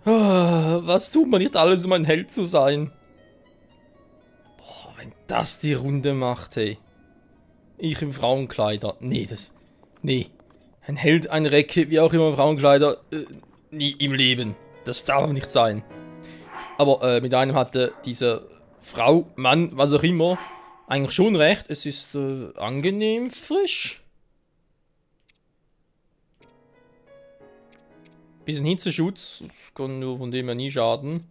Was tut man nicht alles, um ein Held zu sein? Boah, wenn das die Runde macht, hey. Ich im Frauenkleider. Nee, das... Nee. Ein Held, ein Recke, wie auch immer Frauenkleider. Nie im Leben. Das darf nicht sein. Aber mit einem hatte diese Frau, Mann, was auch immer, eigentlich schon recht. Es ist angenehm frisch. Bisschen Hitzeschutz. Das kann nur von dem her nie schaden.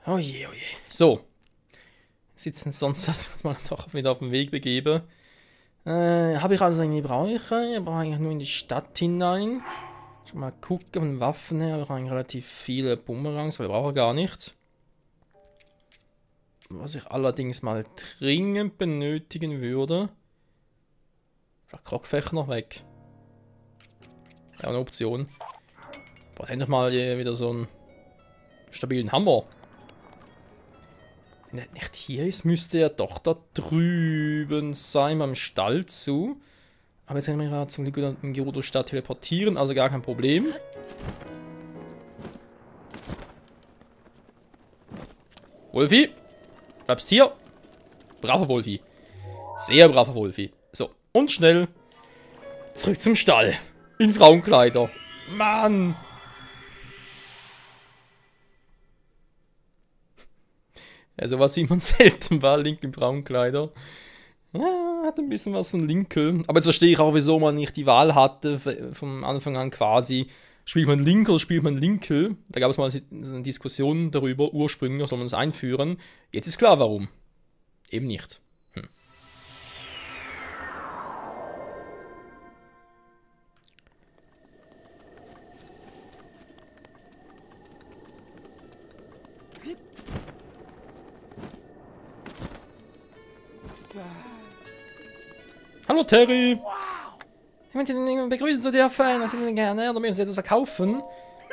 Oh je, oh je. So. Sitzen sonst, dass wir uns doch wieder auf den Weg begeben. Habe ich also irgendwie brauche ich eigentlich nur in die Stadt hinein. Schon mal gucken, von den Waffen her habe ich eigentlich relativ viele Bumerangs, weil ich brauche gar nicht. Was ich allerdings mal dringend benötigen würde. Vielleicht Krogfächer noch weg. Ja, eine Option. Braucht endlich mal wieder so einen stabilen Hammer. Wenn er nicht hier ist, müsste er doch da drüben sein, beim Stall zu. Aber jetzt können wir ja zum Glück in Gerudo-Stadt teleportieren, also gar kein Problem. Wolfi, bleibst hier. Braver Wolfi. Sehr braver Wolfi. So, und schnell zurück zum Stall. In Frauenkleider. Mann! Ja, sowas sieht man selten, war Link in Frauenkleider. Ja, hat ein bisschen was von Linkel. Aber jetzt verstehe ich auch, wieso man nicht die Wahl hatte, vom Anfang an quasi, spielt man Link oder spielt man Linkel? Da gab es mal eine Diskussion darüber, ursprünglich soll man es einführen. Jetzt ist klar, warum. Eben nicht. Hallo Terry! Ich möchte den begrüßen zu dürfen. Was sind denn gerne? Oder möchten Sie etwas verkaufen?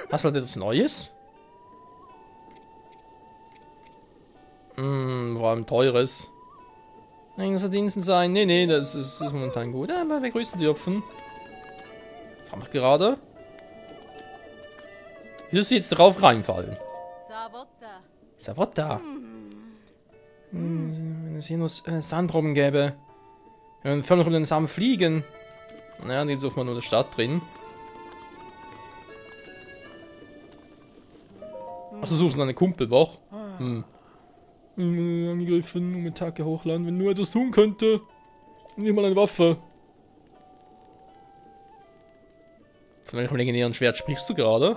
Hast du etwas Neues? Vor allem teures. Irgendwas Diensten sein. Nee, das ist momentan gut. Ja, mal begrüßen dürfen. Fahren wir gerade. Wie du sie jetzt drauf reinfallen? Savotta. Wenn es hier nur Sandroben gäbe. Wenn wir völlig um den Samen fliegen. Naja, die dürfen wir nur in der Stadt drin. Achso, suchst du einen Kumpel, doch? Angegriffen, um Attacke hochladen. Wenn nur etwas tun könnte. Nimm mal eine Waffe. Von welchem legendären Schwert sprichst du gerade?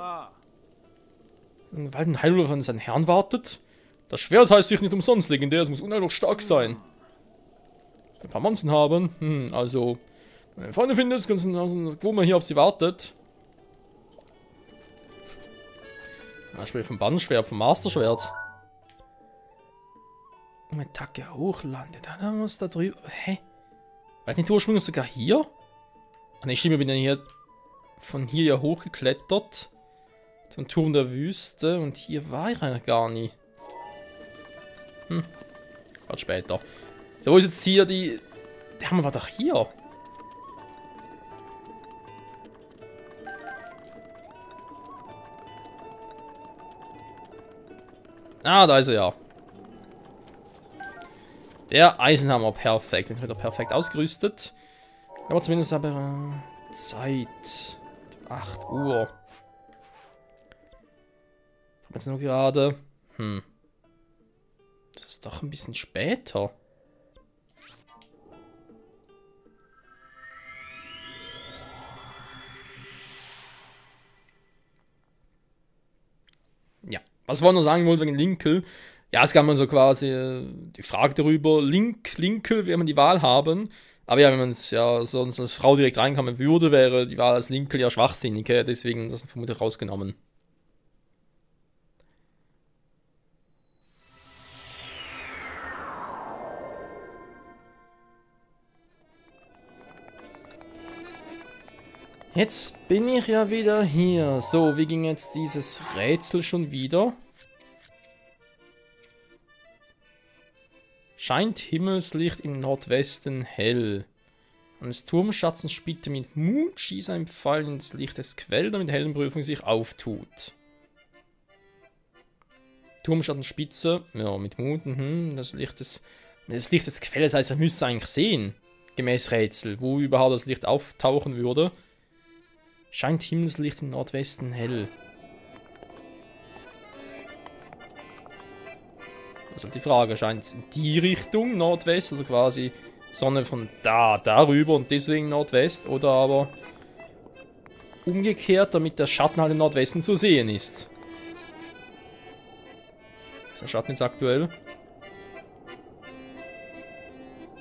Weil ein Heilwolf an seinen Herrn wartet. Das Schwert heißt sich nicht umsonst legendär, es muss unheimlich stark sein. Ein paar Monster haben. Also, wenn du Freunde findest, kannst du, wo man hier auf sie wartet. Ich spreche vom Bannschwert, vom Masterschwert. Um Attacke hochlandet, dann muss da drüber. Hä? War nicht ursprünglich sogar hier? Ah ne, stimmt, ich bin ja hier von hier ja hochgeklettert. Zum Turm der Wüste und hier war ich eigentlich gar nie. Warte später. So, wo ist jetzt hier die... Der Hammer war doch hier. Ah, da ist er ja. Der Eisenhammer, perfekt. Bin wieder perfekt ausgerüstet. Aber zumindest aber Zeit. 8 Uhr. Jetzt nur gerade. Das ist doch ein bisschen später. Ja, was wollen wir sagen wollen wegen Linkel? Ja, es gab man so quasi die Frage darüber, Linkel, wenn man die Wahl haben. Aber ja, wenn man es ja sonst als Frau direkt reinkommen würde, wäre die Wahl als Linkel ja schwachsinnig. Deswegen das vermutlich rausgenommen. Jetzt bin ich ja wieder hier. So, wie ging jetzt dieses Rätsel schon wieder? Scheint Himmelslicht im Nordwesten hell. Eines Turmschatzens Spitze mit Mut schießt ein Pfeil ins Licht des Quells, damit Heldenprüfung sich auftut. Turmschattenspitze, ja, mit Mut, das Licht des Quells, heißt, er müsste eigentlich sehen, gemäß Rätsel, wo überhaupt das Licht auftauchen würde. Scheint Himmelslicht im Nordwesten hell. Also die Frage, scheint es in die Richtung, Nordwest, also quasi Sonne von darüber und deswegen Nordwest, oder aber umgekehrt, damit der Schatten halt im Nordwesten zu sehen ist. Ist der Schatten jetzt aktuell?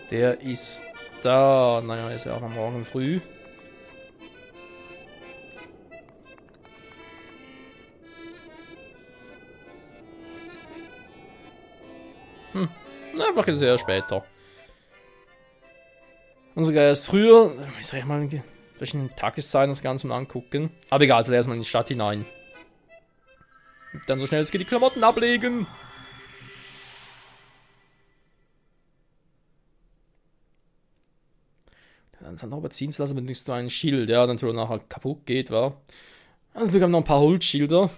Der ist da. Naja, ist ja auch am Morgen früh. Na, vielleicht ist es eher später. Und sogar erst früher. Ich soll mal verschiedene Tageszeiten das Ganze mal angucken. Aber egal, zuerst mal in die Stadt hinein. Und dann so schnell es geht die Klamotten ablegen. Dann sind aber ziehen zu lassen, wenn nicht so ein Schild, ja, dann natürlich nachher kaputt geht, war. Also wir haben noch ein paar Holzschilder.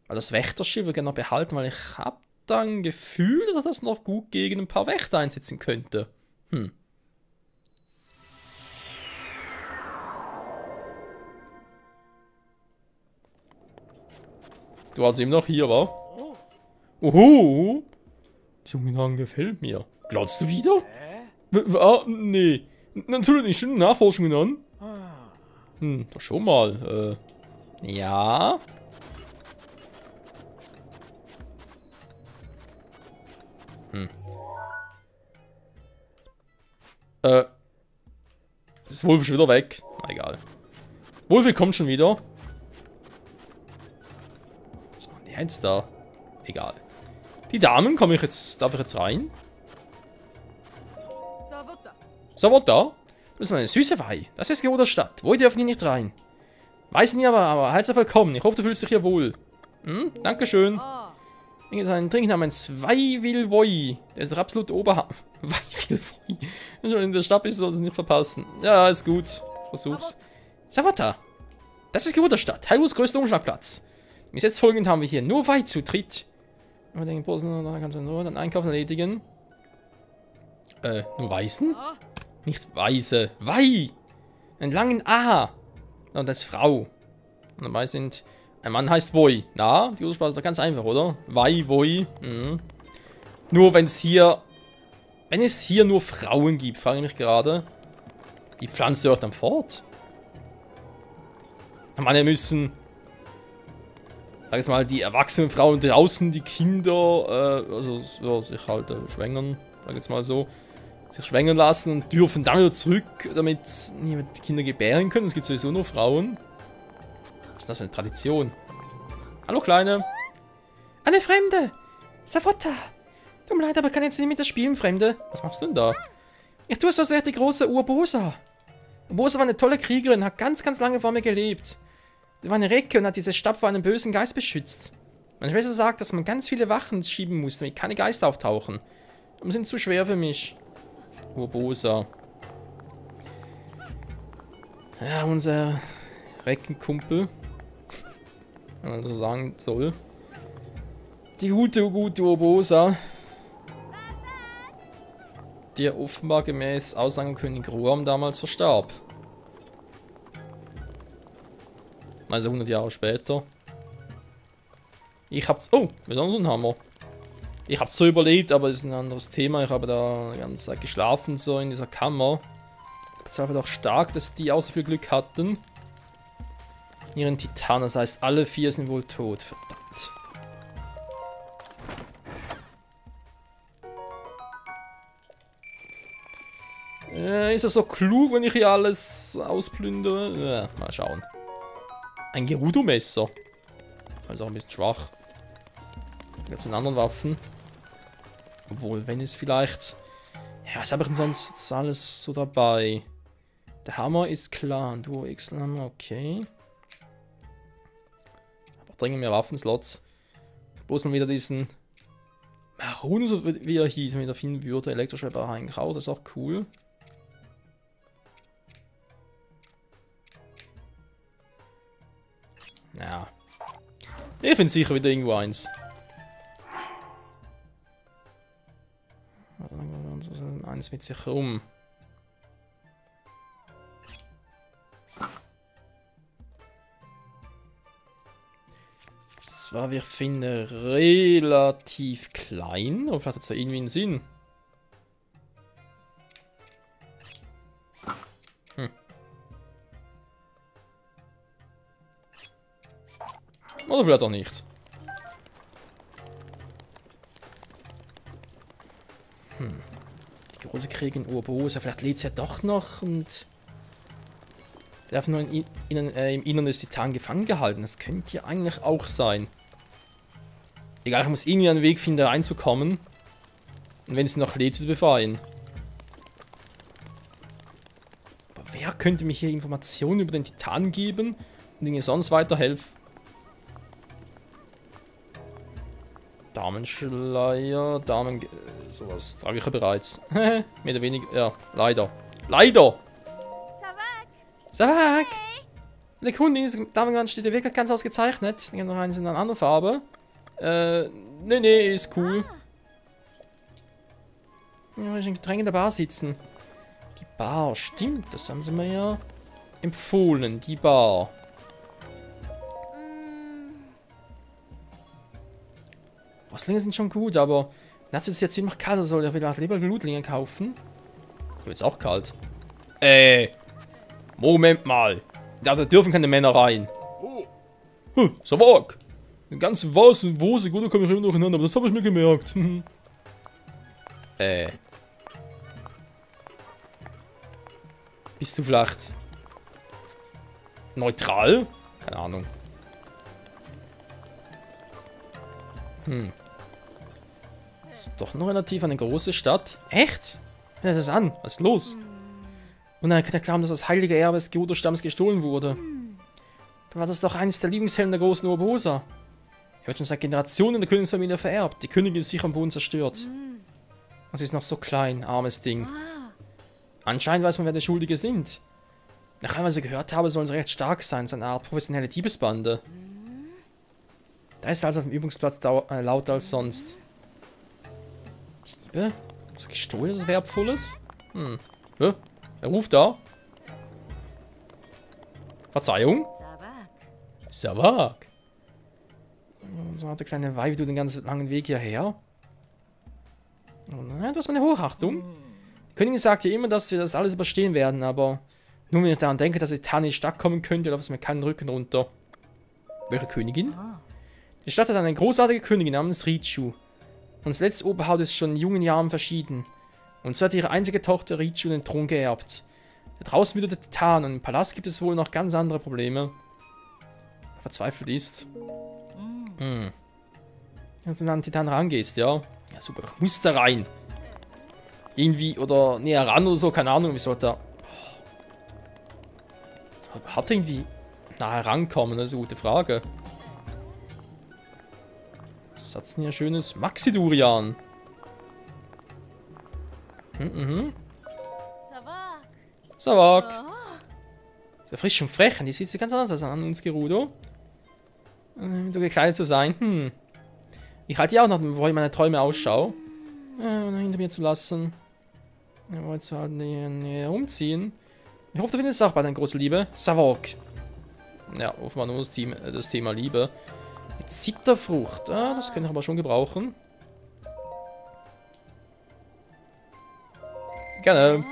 Weil das Wächterschild wir gerne noch behalten, weil ich habe da ein Gefühl, dass er das noch gut gegen ein paar Wächter einsetzen könnte. Du warst eben noch hier, wa? Oho! Der junge Name gefällt mir. Glotzt du wieder? Nee. Natürlich nicht. Schöne Nachforschungen an. Doch schon mal. Ja. Ist Wolf schon wieder weg? Na egal. Wolf kommt schon wieder. Was machen die jetzt da? Egal. Die Damen, darf ich jetzt rein? Savota? Das ist eine süße Weih. Das ist genau der Stadt. Wo dürfen die nicht rein? Weiß nie, aber herzlich willkommen. Ich hoffe, du fühlst dich hier wohl. Dankeschön. Ich habe einen Trink namens Weivilvoi. Der ist doch absolut Weivilvoi. Wenn du in der Stadt bist, sollst du es nicht verpassen. Ja, ist gut. Versuch's. Savota. Das ist der Stadt. Hyrule's größter Umschlagplatz. Bis jetzt folgend haben wir hier nur Weihzutritt. Aber den Posen, da kannst du nur den Einkauf erledigen. Nur Weißen? Nicht Weiße. Weih! Einen langen A. Und das ist Frau. Und dabei sind... Ein Mann heißt Voi. Na, die Ursprache ist doch ganz einfach, oder? Vai, Voi. Nur wenn es hier... Wenn es hier nur Frauen gibt, frage ich mich gerade. Die Pflanze hört dann fort. Ich meine, müssen... Sag jetzt mal, die erwachsenen Frauen draußen, die Kinder, also ja, sich halt schwängern, sag jetzt mal so, sich schwängern lassen und dürfen dann wieder zurück, damit die Kinder gebären können. Es gibt sowieso nur Frauen. Was ist das für eine Tradition? Hallo, Kleine. Eine Fremde! Savota! Tut mir leid, aber kann jetzt nicht mit dir spielen, Fremde. Was machst du denn da? Ich tue es, als wäre die große Urbosa. Urbosa war eine tolle Kriegerin, hat ganz, ganz lange vor mir gelebt. Sie war eine Recke und hat diese Stadt vor einem bösen Geist beschützt. Meine Schwester sagt, dass man ganz viele Wachen schieben muss, damit keine Geister auftauchen. Aber sind zu schwer für mich. Urbosa. Ja, unser Reckenkumpel. Wenn man so sagen soll. Die gute Urbosa. Der offenbar gemäß Aussagen König Ruam damals verstarb. Also 100 Jahre später. Ich hab's... Oh, wir haben so einen Hammer. Ich hab's so überlebt, aber es ist ein anderes Thema. Ich habe da die ganze Zeit geschlafen, so in dieser Kammer. Es war doch stark, dass die auch so viel Glück hatten. Ihren Titan, das heißt, alle 4 sind wohl tot. Verdammt. Ist das so klug, wenn ich hier alles ausplündere? Ja, mal schauen. Ein Gerudo-Messer. Also auch ein bisschen schwach. Jetzt in anderen Waffen. Obwohl, wenn es vielleicht... Ja, was habe ich denn sonst alles so dabei? Der Hammer ist klar. Duo X-Hammer, okay. Aber dringend mehr Waffenslots. Bloß mal wieder diesen... Maroon, so wie er hieß, wenn ich da finden würde. Elektroschwerbar eigentlich auch, das ist auch cool. Ja. Ich finde sicher wieder irgendwo eins. Eins mit sich rum. Das war, wie ich finde, relativ klein. Aber vielleicht hat es ja irgendwie einen Sinn. Oder vielleicht auch nicht. Die große Kriegin Urbosa, vielleicht lebt sie ja doch noch und darf nur im Innern des Titan gefangen gehalten. Das könnte ja eigentlich auch sein. Egal, ich muss irgendwie einen Weg finden, da reinzukommen. Und wenn sie noch lebt, zu befreien. Aber wer könnte mir hier Informationen über den Titan geben und mir sonst weiterhelfen? Damenschleier, sowas trage ich ja bereits. Mehr oder weniger, ja, leider. Leider! Savak! Der Kundin ist Damengang steht ja wirklich ganz ausgezeichnet. Ich habe noch eins in einer anderen Farbe. Nee, ist cool. Ja, ich ein Getränk in der Bar sitzen. Die Bar, stimmt, das haben sie mir ja empfohlen, die Bar. Rostlinge sind schon gut, aber das ist jetzt ziemlich kalt, soll ja wieder lieber Glutlinge kaufen. Oh, jetzt auch kalt. Moment mal. Da dürfen keine Männer rein. Savak. Den ganzen Was und Wose, gut, da komme ich immer noch hintereinander, aber das habe ich mir gemerkt. Bist du vielleicht neutral? Keine Ahnung. Ist doch noch relativ eine große Stadt. Echt? Ja, das ist an. Was ist los? Und dann kann er glauben, dass das heilige Erbe des Geodo-Stamms gestohlen wurde. Du warst doch eines der Lieblingshelden der großen Urbosa. Er wird schon seit Generationen in der Königsfamilie vererbt. Die Königin ist sicher am Boden zerstört. Und sie ist noch so klein, armes Ding. Anscheinend weiß man, wer die Schuldige sind. Nach allem, was ich gehört habe, sollen sie recht stark sein. So eine Art professionelle Diebesbande. Da ist also auf dem Übungsplatz lauter als sonst. Diebe? Was gestohlenes, Wertvolles? Wer ruft da? Verzeihung? Savak. So hat der kleine Weib, du den ganzen langen Weg hierher. Oh nein, du hast meine Hochachtung. Die Königin sagt ja immer, dass wir das alles überstehen werden, aber nur wenn ich daran denke, dass Etana in die Stadt kommen könnte, läuft es mir keinen Rücken runter. Welche Königin? Die Stadt hat eine großartige Königin namens Richu. Und das letzte Oberhaupt ist schon in jungen Jahren verschieden. Und so hat ihre einzige Tochter Richu den Thron geerbt. Da draußen wieder der Titan und im Palast gibt es wohl noch ganz andere Probleme. Verzweifelt ist. Wenn du an den Titan rangehst, ja. Ja, super. Ich muss da rein. Irgendwie, oder näher ran oder so, keine Ahnung, wie soll da. Überhaupt irgendwie nahe rankommen, das ist eine gute Frage. Was hat's denn hier schönes? Maxidurian. Savak. Sehr frisch und frech. Die sieht ganz anders aus an uns, Gerudo. So gekleidet zu sein. Ich halte ja auch noch, bevor ich meine Träume ausschaue. Hinter mir zu lassen. Ich wollte zwar näher umziehen. Ich hoffe, du findest es auch bald eine große Liebe. Savak. Ja, offenbar nur das Thema Liebe. Mit Zitterfrucht. Ah, das können wir aber schon gebrauchen. Gerne.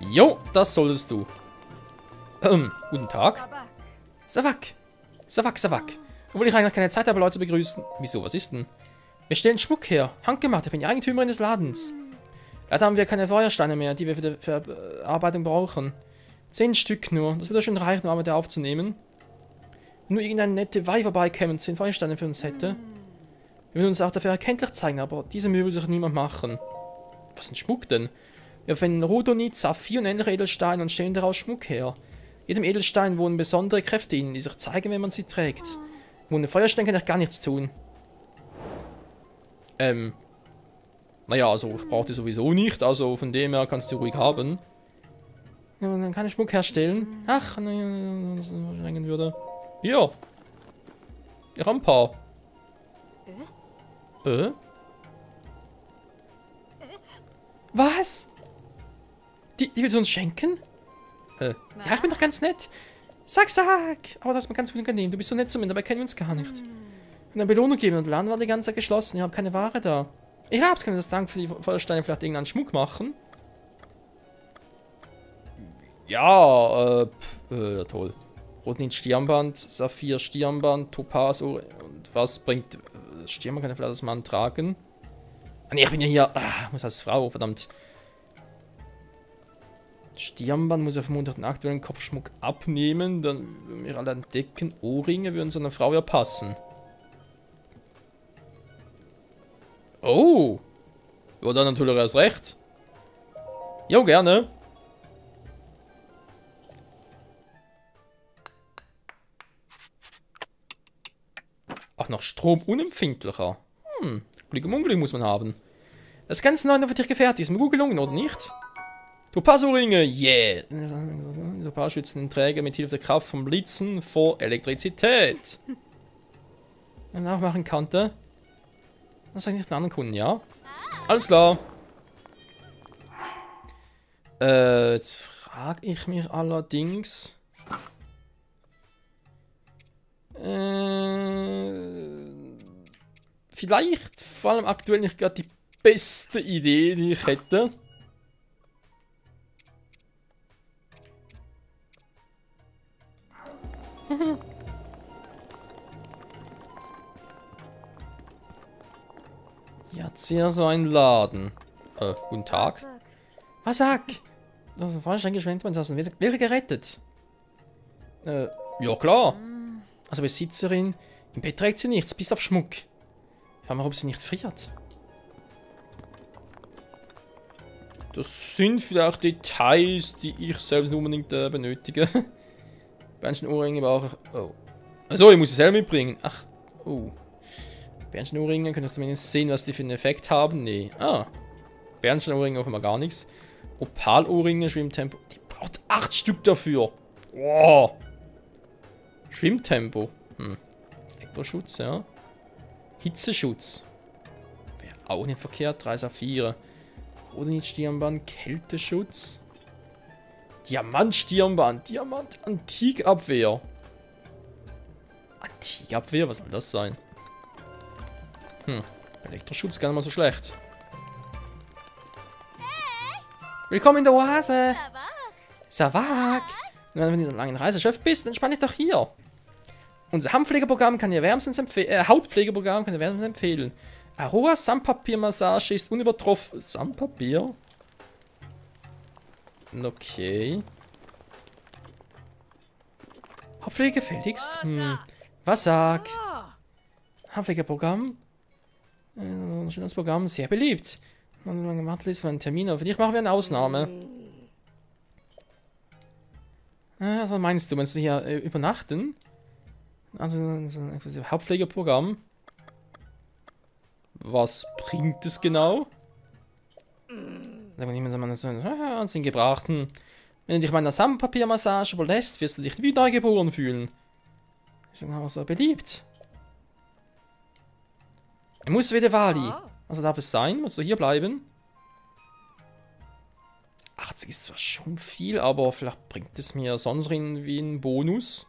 Jo, das solltest du. Guten Tag. Savak. Savak. Obwohl ich eigentlich keine Zeit habe, Leute zu begrüßen. Wieso, was ist denn? Wir stellen Schmuck her. Handgemacht, ich bin die Eigentümerin des Ladens. Leider haben wir keine Feuersteine mehr, die wir für die Verarbeitung brauchen. 10 Stück nur. Das würde schon reichen, um Arbeit aufzunehmen. Wenn nur irgendeine nette Weih vorbeikäme und 10 Feuersteine für uns hätte. Wir würden uns auch dafür erkenntlich zeigen, aber diese Möbel will sich niemand machen. Was ist ein Schmuck denn? Wir verwenden Rhodonit, Saphir und ähnliche Edelsteine und stellen daraus Schmuck her. Jedem Edelstein wohnen besondere Kräfte in, die sich zeigen, wenn man sie trägt. Ohne Feuerstein kann ich gar nichts tun. Naja, also ich brauche die sowieso nicht, also von dem her kannst du ruhig haben. Ja, dann kann ich Schmuck herstellen. Ach, nein, das reingehen würde. Hier. Ich hab ein paar. Was? Die willst du uns schenken? Ja, ich bin doch ganz nett. Sag! Aber das ist mir ganz unangenehm. Du bist so nett zu mir, dabei kennen wir uns gar nicht. Und eine Belohnung geben und der Laden war die ganze Zeit geschlossen. Ich habe keine Ware da. Ich hab's, kann das Dank für die Feuersteine vielleicht irgendeinen Schmuck machen? Ja, toll. Roten Stirnband, Saphir Stirnband, Topaz und was bringt Stirnband? Kann ich vielleicht das Mann tragen? Ah ne, ich bin ja hier. Muss als Frau, verdammt. Stirnband muss auf Montag den aktuellen Kopfschmuck abnehmen. Dann würden wir alle entdecken. Ohrringe würden so einer Frau ja passen. Oh! Ja, dann natürlich erst recht. Jo, gerne. Ach, noch stromunempfindlicher. Glück im Unglück muss man haben. Das Ganze neu für dich gefertigt. Ist mir gut gelungen, oder nicht? Topaz-Ohrringe, yeah! Topaz schützen den Träger mit Hilfe der Kraft vom Blitzen vor Elektrizität. Wenn man nachmachen konnte. Das sage ich nicht den anderen Kunden, ja? Alles klar. Jetzt frage ich mich allerdings. Vielleicht vor allem aktuell nicht gerade die beste Idee, die ich hätte. Jetzt hier so ein Laden. Guten Tag. Was sag? Das ist falsch eingeschwenkt worden, hast du wäre gerettet. Ja klar. Also Besitzerin, im Bett trägt sie nichts, bis auf Schmuck. Ich frage mal, ob sie nicht friert. Das sind vielleicht Details, die ich selbst nicht unbedingt benötige. Bernstein-Ohrringe brauche ich. Oh. Achso, ich muss es selber mitbringen. Ach, oh. Bernstein-Ohrringe, könnt ihr zumindest sehen, was die für einen Effekt haben? Nee. Ah. Bernstein-Ohrringe offenbar gar nichts. Opal-Ohrringe, Schwimmtempo. Die braucht 8 Stück dafür. Wow. Schwimmtempo. Elektroschutz, ja. Hitzeschutz. Wäre auch nicht verkehrt. 3 Saphire. Rodonit-Stirnband, Kälteschutz. Diamant-Stirnband, Diamant-Antikabwehr. Antikabwehr, was soll das sein? Elektroschutz gar nicht mal so schlecht. Willkommen in der Oase. Savak. Wenn du in einer langen Reisechef bist, entspann dich doch hier. Unser Hautpflegeprogramm kann dir wärmstens empfehlen. Aroa Sandpapiermassage ist unübertroffen. Sandpapier? Okay. Hautpflege gefälligst? Was sag? Hautpflegeprogramm? Schönes Programm, sehr beliebt. Und lange Warteliste für einen Termin, aber für dich machen wir eine Ausnahme. Was meinst du? Meinst du hier übernachten? Also so ein Hauptpflegeprogramm. Was bringt es genau? Sagen wir uns den gebrachten. Wenn du dich meiner Sandpapiermassage überlässt, wirst du dich wie neugeboren fühlen. Ist aber so beliebt. Er muss wieder Wali. Also darf es sein? Musst du hier bleiben? 80 ist zwar schon viel, aber vielleicht bringt es mir sonst irgendwie einen Bonus.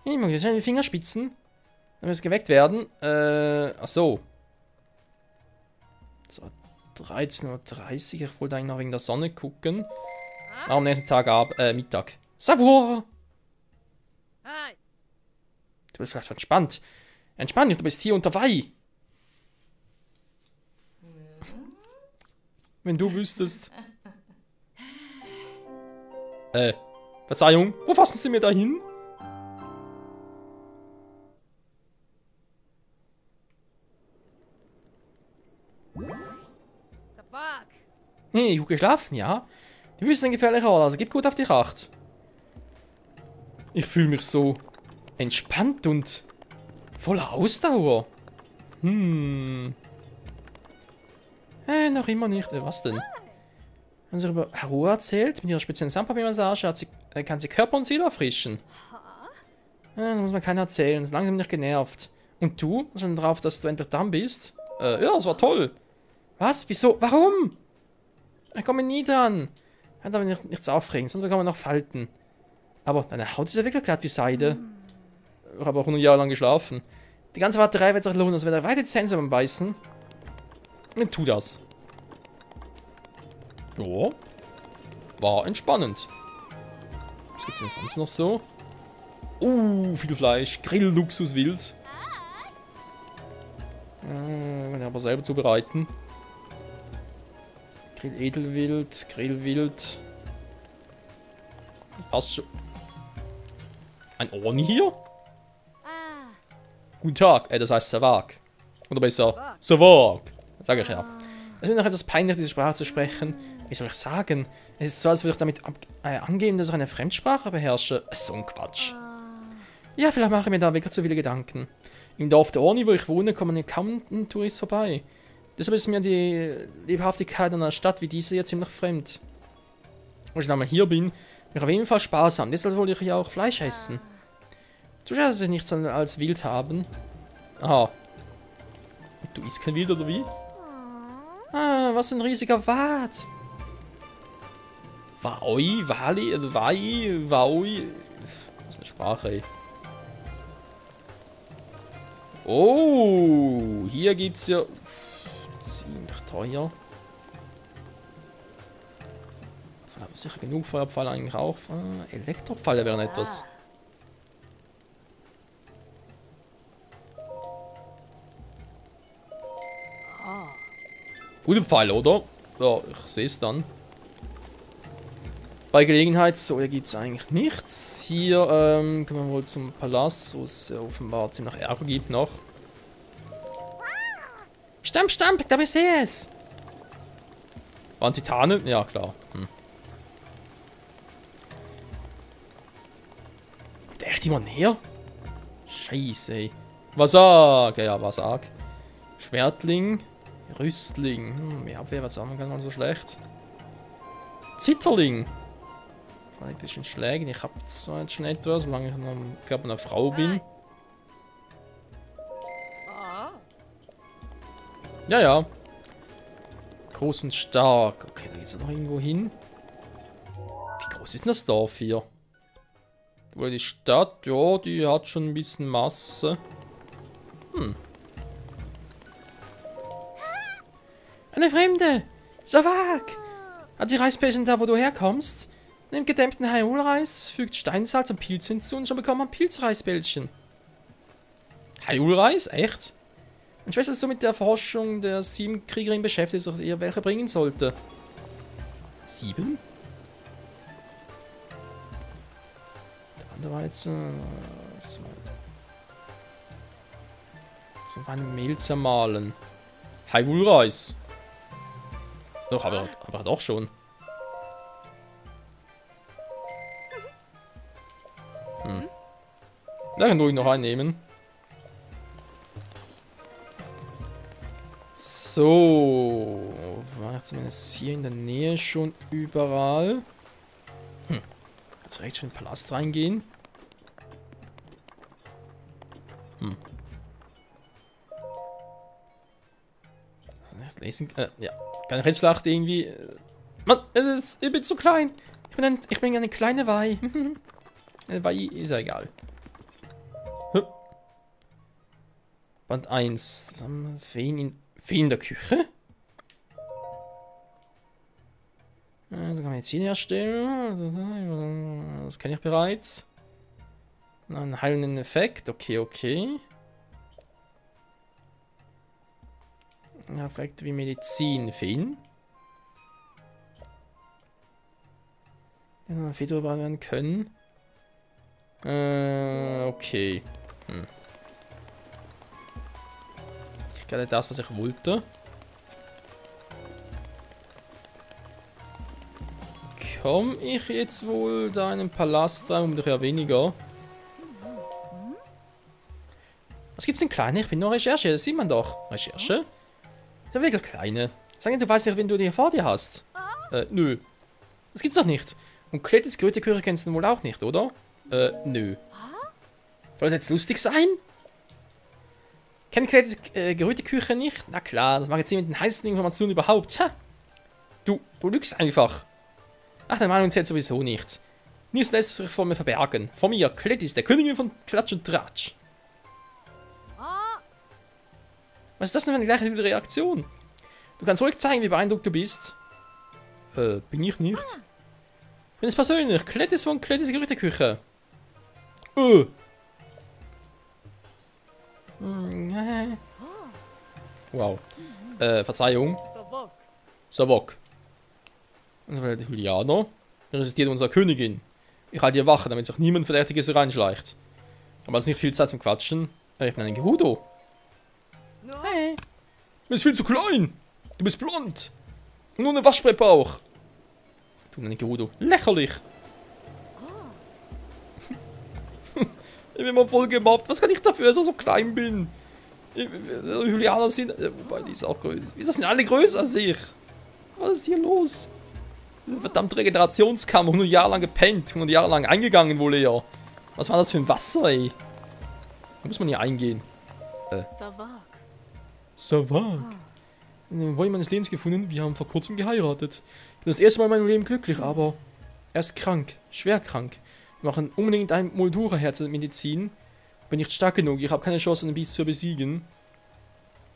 Ich mag jetzt die Fingerspitzen. Dann muss geweckt werden. Ach so. So, 13:30 Uhr. Ich wollte eigentlich noch wegen der Sonne gucken. Am nächsten Tag Mittag. Savour! Du bist vielleicht entspannt. Entspann dich, du bist hier unter Weih. Wenn du wüsstest. Verzeihung, wo fassen Sie mir da hin? Hey, gut geschlafen, ja? Die Wüste ist ein gefährlicher Ort, also gib gut auf dich Acht. Ich fühle mich so entspannt und voller Ausdauer. Noch immer nicht. Was denn? Wenn sie über Haru erzählt, mit ihrer speziellen Sandpapiermassage kann sie Körper und Seele erfrischen. Ja, da muss man keiner erzählen, ist langsam nicht genervt. Und du? Schon drauf, dass du endlich dran bist? Ja, das war toll. Was? Wieso? Warum? Ich komme nie dran. Ich kann aber nichts aufregen, sonst kann man noch falten. Aber deine Haut ist ja wirklich glatt wie Seide. Ich habe auch 100 Jahre lang geschlafen. Die ganze Warterei wird sich lohnen, also wenn er weiter die Zähne beim Beißen, dann tu das. Ja. War entspannend. Was gibt's denn sonst noch so? Viel Fleisch. Grillluxus wild. Kann ich aber selber zubereiten. Grill-Edelwild, Grillwild. Passt schon. Ein Orni hier? Guten Tag, das heißt Savak. Oder besser, Savak. Sag ich ja. Es ist mir noch etwas peinlich, diese Sprache zu sprechen. Wie soll ich sagen? Es ist so, als würde ich damit angeben, dass ich eine Fremdsprache beherrsche. So ein Quatsch. Ja, vielleicht mache ich mir da wirklich zu viele Gedanken. Im Dorf der Orni, wo ich wohne, kommen hier kaum ein Tourist vorbei. Deshalb ist mir die Lebhaftigkeit einer Stadt wie diese jetzt ziemlich fremd. Als ich einmal hier bin, bin ich auf jeden Fall sparsam. Deshalb wollte ich ja auch Fleisch essen. Zu schade, dass ich nichts als Wild haben. Aha. Du isst kein Wild, oder wie? Ah, was für ein riesiger Wad. Waoi, Wali, Wai, Waoi. Was ist eine Sprache, ey. Oh, hier gibt's ja ziemlich teuer. Das war aber sicher genug Feuerpfeile eigentlich auch. Elektropfeile wären etwas. Gute Pfeile, oder? Ja, ich sehe es dann. Bei Gelegenheit, so, hier gibt es eigentlich nichts. Hier können wir wohl zum Palast, wo es offenbar ziemlich Ärger gibt noch. Stamp, Stamp, ich glaube, ich sehe es. Waren Titane? Ja, klar. Kommt der echt immer näher? Scheiße, ey. Wasag, ja, Wasag. Schwertling. Rüstling. Ja, wer was sagen kann, mal so schlecht. Zitterling. Vielleicht ein bisschen Schlägen. Ich habe zwar jetzt schon etwas, solange ich noch, glaube eine Frau bin. Ja, ja. Groß und stark. Okay, da geht's ja noch irgendwo hin. Wie groß ist denn das Dorf hier? Wo die Stadt, ja, die hat schon ein bisschen Masse. Eine Fremde! Savak! Hat die Reisbällchen da, wo du herkommst? Nimm gedämpften Haiulreis, fügt Steinsalz und Pilz hinzu und schon bekommt man Pilzreisbällchen. Haiulreis? Echt? Meine Schwester ist so mit der Forschung der 7 Kriegerin beschäftigt, dass ihr welche bringen sollte. 7? Der andere war jetzt... so ein Mehl zermahlen. Haiulreis. Doch, aber doch schon. Da kann ruhig noch einnehmen. So. War jetzt zumindest hier in der Nähe schon überall. Jetzt direkt schon in den Palast reingehen. Lesen, ja. Kann ich jetzt vielleicht irgendwie... Mann, ich bin zu klein. Ich bin eine kleine Wei. Wei ist ja egal. Band 1. Feen in der Küche. Also kann man jetzt hier herstellen. Das kenne ich bereits. Einen heilenden Effekt. Okay, okay. Effekte wie Medizin. Feen. Ja, viel drüber werden können. Okay. Ich gerade das, was ich wollte. Komme ich jetzt wohl da in den Palast rein? Doch ja weniger. Was gibt's denn kleine? Ich bin nur Recherche, das sieht man doch. Recherche? Ja, wirklich kleine. Sag nicht, du weißt nicht, wen du hier vor dir hast. Nö. Das gibt's doch nicht. Und Kletis Gerüchteküche kennst du wohl auch nicht, oder? Nö. Soll das jetzt lustig sein? Kennt Kletis Gerüchteküche nicht? Na klar, das mag jetzt mit den heißesten Informationen überhaupt. Tja. Du lügst einfach. Ach, deine Meinung zählt sowieso nicht. Nichts lässt sich vor mir verbergen. Vor mir, Kletis, der Königin von Klatsch und Tratsch. Was ist das denn für eine gleiche Reaktion? Du kannst ruhig zeigen, wie beeindruckt du bist. Bin ich nicht. Ich bin es persönlich. Kletis von Kletis Gerüchteküche. Wow. Verzeihung. Savok. Und Julianer resistiert unserer Königin. Ich halte hier Wache, damit sich niemand Verdächtiges reinschleicht. Aber es ist nicht viel Zeit zum Quatschen. Ich bin ein Gerudo. Hey. Du bist viel zu klein. Du bist blond. Und nur eine Waschbrettbauch. Du ein Gerudo. Lächerlich. Ich bin mal voll gemobbt. Was kann ich dafür, dass ich so klein bin? Julianer sind... wobei, die ist auch größer. Wieso sind alle größer als ich? Was ist hier los? Verdammt Regenerationskammer. 100 Jahre lang gepennt. 100 Jahre lang eingegangen wohl eher. Was war das für ein Wasser, ey? Da muss man hier eingehen. Savak. Den Wollen meines Lebens gefunden. Wir haben vor kurzem geheiratet. Ich bin das erste Mal in meinem Leben glücklich, aber er ist krank. Schwer krank. Wir machen unbedingt ein Moldura-Herzmedizin. Bin nicht stark genug. Ich habe keine Chance, den Biest zu besiegen.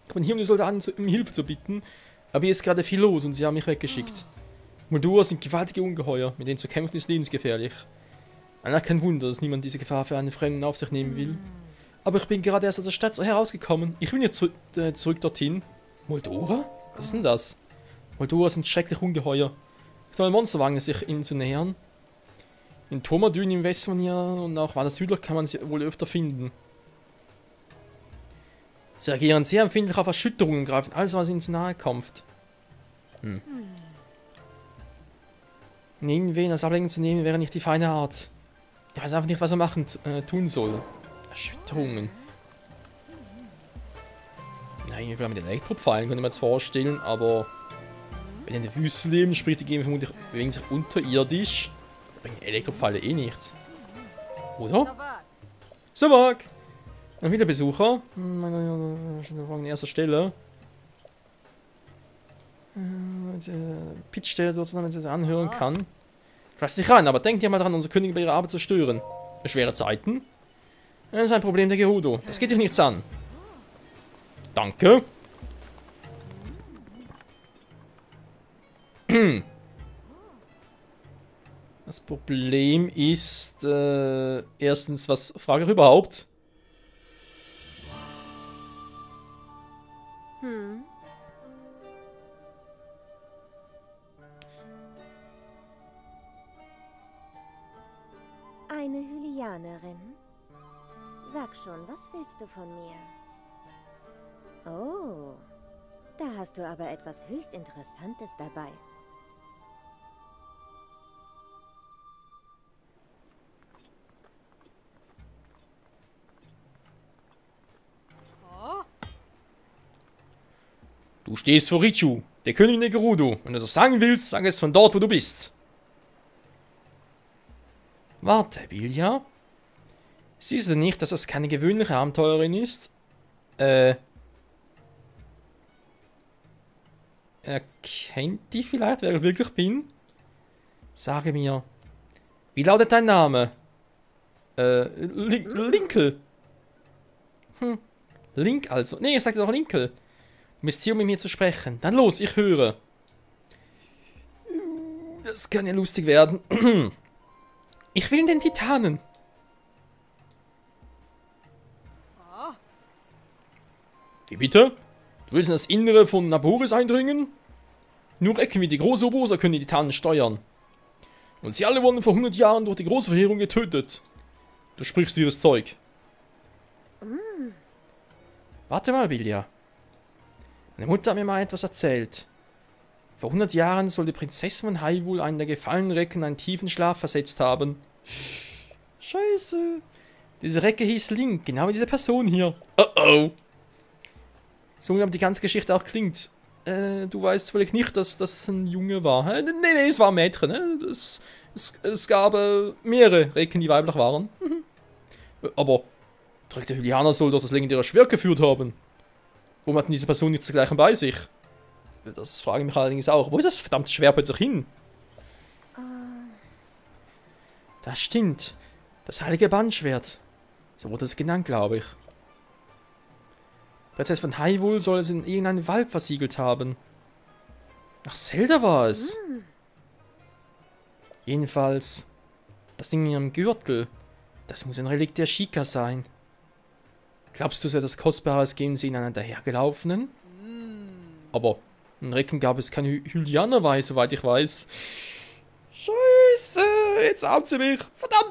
Ich bin hier, um die Soldaten um Hilfe zu bitten. Aber hier ist gerade viel los und sie haben mich weggeschickt. Moldura sind gewaltige Ungeheuer. Mit denen zu kämpfen ist lebensgefährlich. Eigentlich kein Wunder, dass niemand diese Gefahr für einen Fremden auf sich nehmen will. Aber ich bin gerade erst aus der Stadt herausgekommen. Ich will jetzt zurück dorthin. Moldora? Was ist denn das? Moldora sind schrecklich Ungeheuer. Ich soll ein Monsterwagen, sich ihnen zu nähern. In Tomadün im Westen von hier und auch weiter südlich kann man sie wohl öfter finden. Sie reagieren sehr empfindlich auf Erschütterungen und greifen alles, was ihnen zu nahe kommt. Irgendwen als Ablenkung zu nehmen, wäre nicht die feine Art. Ich weiß einfach nicht, was er tun soll. Erschütterungen. Nein, vielleicht mit Elektropfeilen könnte man jetzt vorstellen, aber wenn die in der Wüste leben, sprich die gehen vermutlich wegen sich unterirdisch. Da bringen Elektropfeile eh nichts. Oder? Savak! Noch wieder Besucher. An erster Stelle. Pitch, der dort anhören kann. Lass dich ran, aber denkt ja mal dran, unsere Königin bei ihrer Arbeit zu stören. Schwere Zeiten. Das ist ein Problem der Gerudo. Das geht dich nichts an. Danke. Das Problem ist, erstens, was frage ich überhaupt? Eine Hylianerin? Sag schon, was willst du von mir? Oh, da hast du aber etwas höchst Interessantes dabei. Du stehst vor Richu, der Königin der Gerudo. Wenn du das sagen willst, sag es von dort, wo du bist. Warte, Bilja. Siehst du nicht, dass das keine gewöhnliche Abenteurerin ist? Erkennt die vielleicht, wer ich wirklich bin? Sage mir. Wie lautet dein Name? Linkel. Link also. Nee, ich sagte doch Linkel. Du bist hier, um mit mir zu sprechen. Dann los, ich höre. Das kann ja lustig werden. Ich will in den Titanen. Wie bitte? Du willst in das Innere von Naboris eindringen? Nur Ecken wie die große Obosa können die Titanen steuern. Und sie alle wurden vor 100 Jahren durch die große Verheerung getötet. Du sprichst ihres Zeug. Warte mal, Vilja. Meine Mutter hat mir mal etwas erzählt. Vor 100 Jahren soll die Prinzessin von Hyrule einen der gefallenen Recken in einen tiefen Schlaf versetzt haben. Scheiße. Diese Recke hieß Link, genau wie diese Person hier. Oh oh. So wie die ganze Geschichte auch klingt. du weißt vielleicht nicht, dass das ein Junge war. Nee, nee, es war ein Mädchen. Es gab mehrere Recken, die weiblich waren. Aber der Hylianer soll doch das legendäre Schwert geführt haben. Warum hat denn diese Person nicht zugleich bei sich? Das frage ich mich allerdings auch. Wo ist das verdammte Schwert plötzlich hin? Das stimmt. Das heilige Bandschwert. So wurde es genannt, glaube ich. Prinzessin von Hyrule soll es in irgendeinem Wald versiegelt haben. Ach, Zelda war es. Jedenfalls, das Ding in ihrem Gürtel, das muss ein Relikt der Sheikah sein. Glaubst du, es wäre das Kostbares, geben sie in einen dahergelaufenen? Aber in Recken gab es keine Hylianer, soweit ich weiß. Scheiße, jetzt haben sie mich. Verdammt!